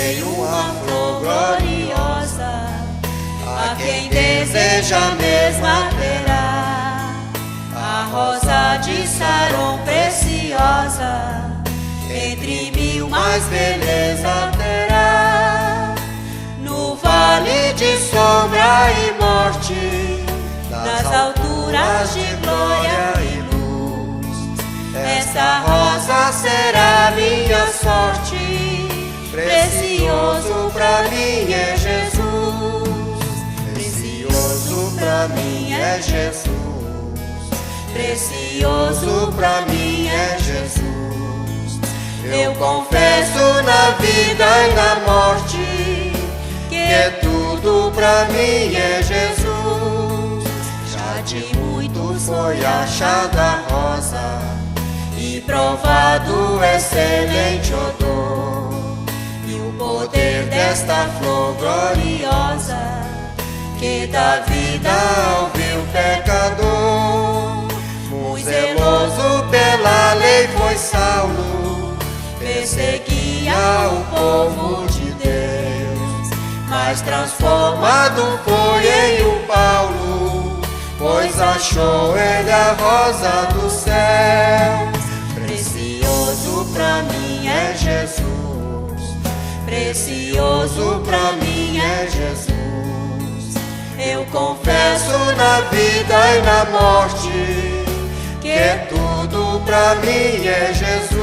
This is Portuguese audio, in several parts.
em uma flor gloriosa. A quem deseja a mesma terá, a rosa de Saron preciosa, entre mil mais beleza terá. No vale de sombra e morte, nas alturas de glória e luz, esta rosa será minha sorte. Precioso pra mim é Jesus, precioso pra mim é Jesus, precioso pra mim é Jesus. Eu confesso na vida e na morte que tudo pra mim é Jesus. Já de muitos foi achada a rosa e provado excelente odor, e o poder desta flor gloriosa que dá vida ao vil pecador. Muito zeloso pela lei foi Saulo, perseguia o povo de Deus, mas transformado foi em um Paulo, pois achou ele a rosa do céu. Precioso pra mim é Jesus, precioso pra mim é Jesus. Eu confesso na vida e na morte que tudo pra mim é Jesus.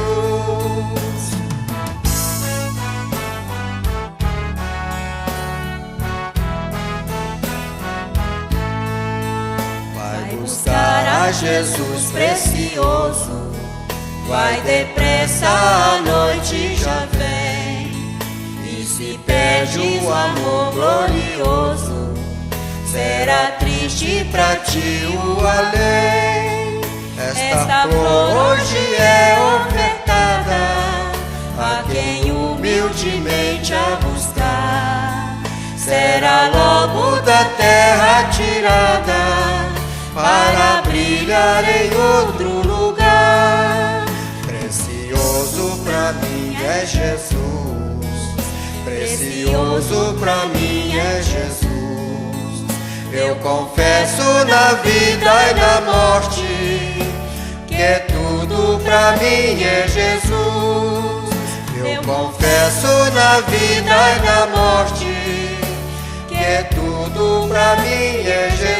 Vai buscar a Jesus precioso, vai depressa, a noite já vem, e se perde o amor glorioso, será triste pra ti o além. Esta flor hoje é ofertada a quem humildemente a buscar, será logo da terra tirada para brilhar em outro lugar. Precioso pra mim é Jesus, precioso pra mim é Jesus. Eu confesso na vida e na morte que tudo pra mim é Jesus. Eu confesso na vida e na morte que tudo pra mim é Jesus.